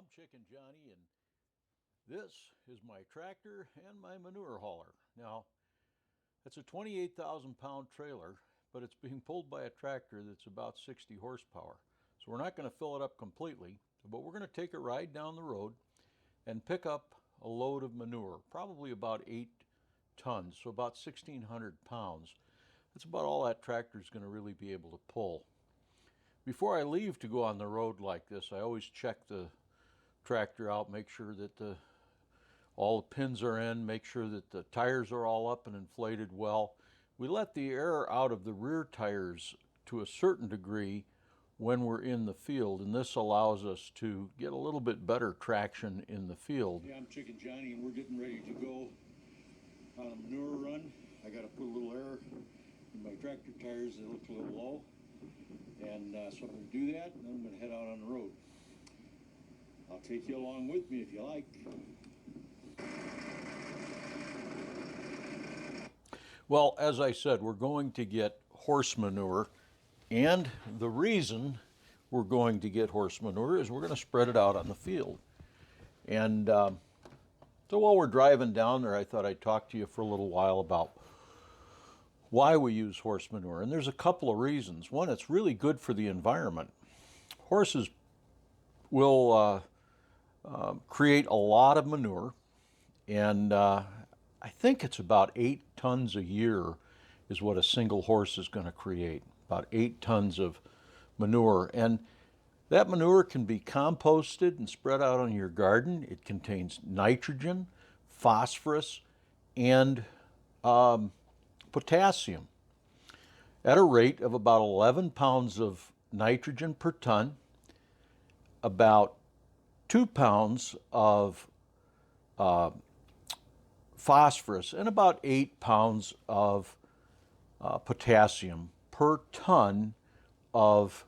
I'm Chicken Johnny, and this is my tractor and my manure hauler. Now, it's a 28,000 pound trailer, but it's being pulled by a tractor that's about 60 horsepower. So we're not going to fill it up completely, but we're going to take a ride down the road and pick up a load of manure, probably about 8 tons, so about 1,600 pounds. That's about all that tractor is going to really be able to pull. Before I leave to go on the road like this, I always check the tractor out, make sure that all the pins are in, make sure that the tires are all up and inflated well. We let the air out of the rear tires to a certain degree when we're in the field, and this allows us to get a little bit better traction in the field. Yeah, I'm Chicken Johnny, and we're getting ready to go on a manure run. I got to put a little air in my tractor tires. They look a little low, and so I'm going to do that, and then I'm going to head out on the road. I'll take you along with me if you like. Well, as I said, we're going to get horse manure, and the reason we're going to get horse manure is we're going to spread it out on the field. And so while we're driving down there, I thought I'd talk to you for a little while about why we use horse manure. And there's a couple of reasons. One, it's really good for the environment. Horses will create a lot of manure, and I think it's about 8 tons a year is what a single horse is going to create, about 8 tons of manure. And that manure can be composted and spread out on your garden. It contains nitrogen, phosphorus, and potassium at a rate of about 11 pounds of nitrogen per ton, about 2 pounds of phosphorus, and about 8 pounds of potassium per ton of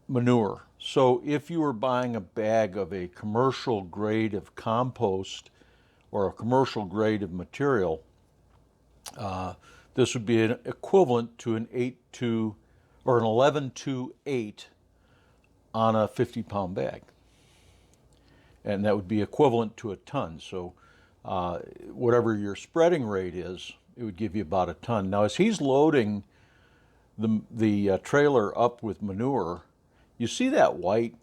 manure. So if you were buying a bag of a commercial grade of compost or a commercial grade of material, this would be an equivalent to an 11 to 8 on a 50-pound bag. And that would be equivalent to a ton. So whatever your spreading rate is, it would give you about a ton. Now, as he's loading the trailer up with manure, you see that white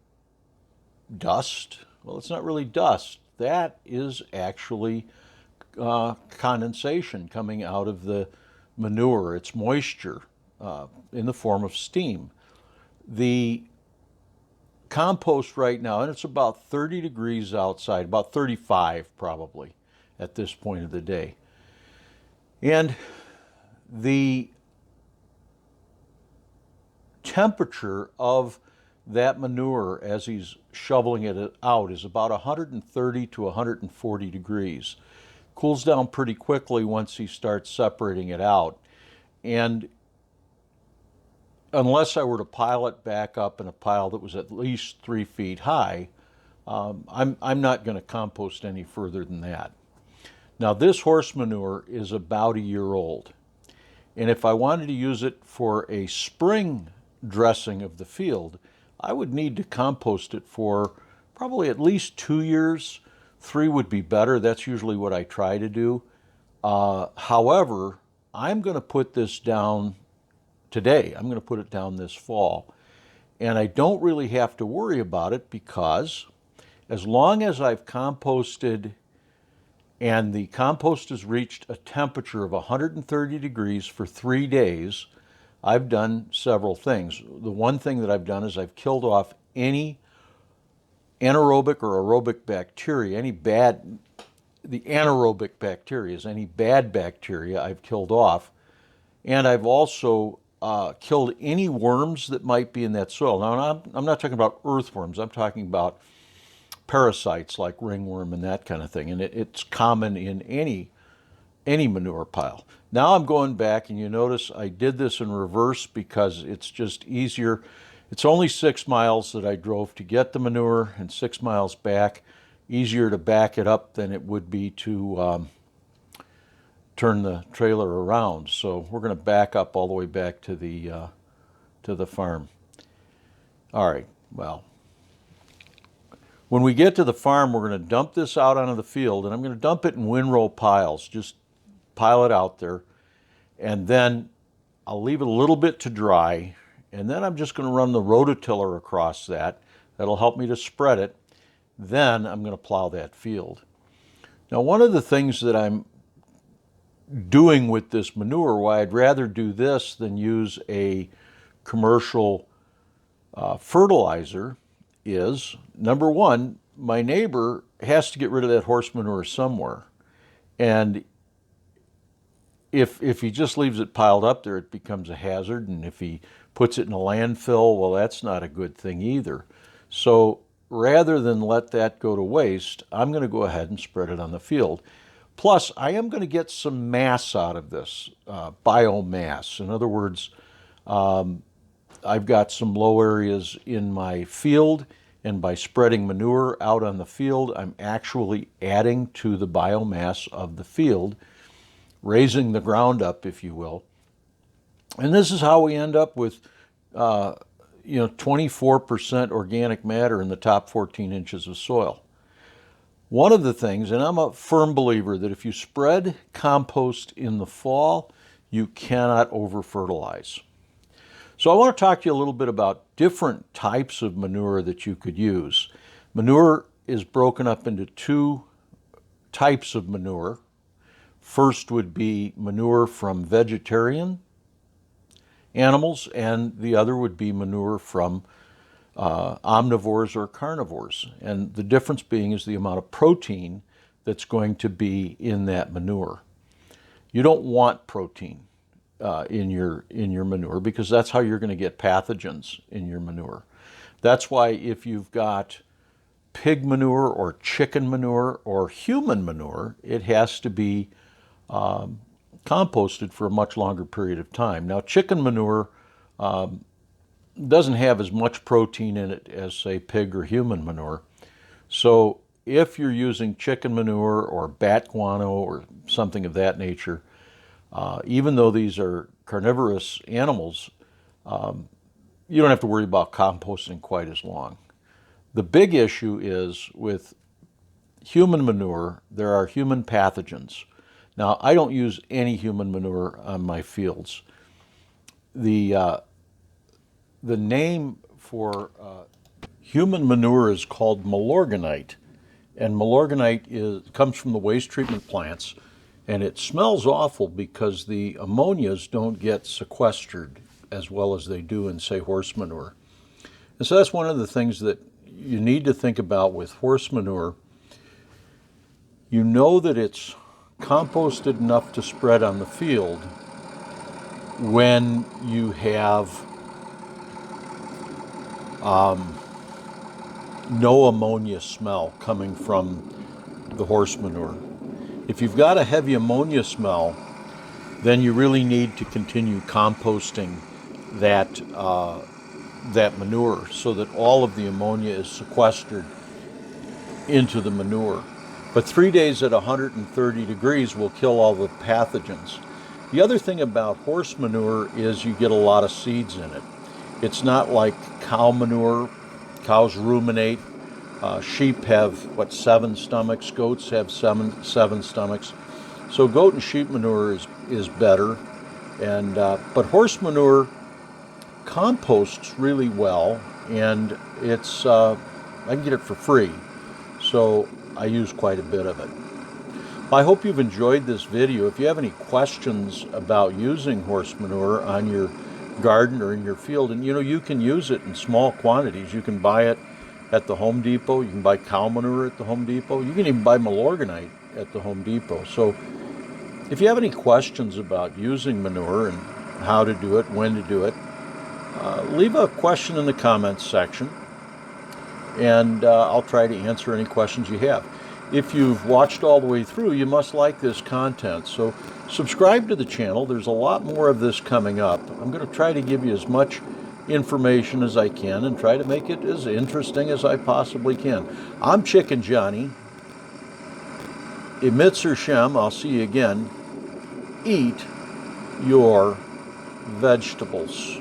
dust? Well, it's not really dust. That is actually condensation coming out of the manure. It's moisture in the form of steam. The compost right now, and it's about 30 degrees outside, about 35 probably at this point of the day. And the temperature of that manure as he's shoveling it out is about 130 to 140 degrees. Cools down pretty quickly once he starts separating it out. And unless I were to pile it back up in a pile that was at least 3 feet high, I'm not going to compost any further than that. Now, this horse manure is about a year old. And if I wanted to use it for a spring dressing of the field, I would need to compost it for probably at least 2 years. 3 would be better. That's usually what I try to do. However, I'm going to put this down today. I'm going to put it down this fall. And I don't really have to worry about it because as long as I've composted and the compost has reached a temperature of 130 degrees for 3 days, I've done several things. The one thing that I've done is I've killed off any anaerobic or aerobic bacteria, the anaerobic bacteria is any bad bacteria I've killed off. And I've also killed any worms that might be in that soil. Now, I'm not talking about earthworms. I'm talking about parasites like ringworm and that kind of thing. And it's common in any manure pile. Now I'm going back, and you notice I did this in reverse because it's just easier. It's only 6 miles that I drove to get the manure and 6 miles back. Easier to back it up than it would be to turn the trailer around. So we're going to back up all the way back to the farm. All right, well, When we get to the farm, we're going to dump this out onto the field, and I'm going to dump it in windrow piles. Just pile it out there, and then I'll leave it a little bit to dry, and then I'm just going to run the rototiller across that. That'll help me to spread it. Then I'm going to plow that field. Now, one of the things that I'm doing with this manure, why I'd rather do this than use a commercial fertilizer, is, number one, my neighbor has to get rid of that horse manure somewhere. And if he just leaves it piled up there, it becomes a hazard. And if he puts it in a landfill, well, that's not a good thing either. So rather than let that go to waste, I'm going to go ahead and spread it on the field. Plus, I am going to get some mass out of this, biomass. In other words, I've got some low areas in my field, and by spreading manure out on the field, I'm actually adding to the biomass of the field, raising the ground up, if you will. And this is how we end up with 24% organic matter in the top 14 inches of soil. One of the things, and I'm a firm believer that if you spread compost in the fall, you cannot over-fertilize. So I want to talk to you a little bit about different types of manure that you could use. Manure is broken up into two types of manure. First would be manure from vegetarian animals, and the other would be manure from omnivores or carnivores. And the difference being is the amount of protein that's going to be in that manure. You don't want protein in your manure, because that's how you're going to get pathogens in your manure. That's why if you've got pig manure or chicken manure or human manure, it has to be composted for a much longer period of time. Now, chicken manure doesn't have as much protein in it as, say, pig or human manure. So if you're using chicken manure or bat guano or something of that nature, even though these are carnivorous animals, you don't have to worry about composting quite as long. The big issue is with human manure, there are human pathogens. Now, I don't use any human manure on my fields. The name for human manure is called Milorganite, and Milorganite comes from the waste treatment plants, and it smells awful because the ammonias don't get sequestered as well as they do in, say, horse manure. And so that's one of the things that you need to think about with horse manure. You know that it's composted enough to spread on the field when you have no ammonia smell coming from the horse manure. If you've got a heavy ammonia smell, then you really need to continue composting that manure so that all of the ammonia is sequestered into the manure. But 3 days at 130 degrees will kill all the pathogens. The other thing about horse manure is you get a lot of seeds in it. It's not like cow manure. Cows ruminate. Sheep have, 7 stomachs? Goats have seven stomachs. So goat and sheep manure is better. And but horse manure composts really well, and it's I can get it for free. So I use quite a bit of it. I hope you've enjoyed this video. If you have any questions about using horse manure on your garden or in your field, and you can use it in small quantities. You can buy it at the Home Depot. You can buy cow manure at the Home Depot. You can even buy Milorganite at the Home Depot. So if you have any questions about using manure and how to do it, when to do it, leave a question in the comments section, and I'll try to answer any questions you have. If you've watched all the way through, you must like this content. So subscribe to the channel. There's a lot more of this coming up. I'm going to try to give you as much information as I can and try to make it as interesting as I possibly can. I'm Chicken Johnny. Emitzer Shem. I'll see you again. Eat your vegetables.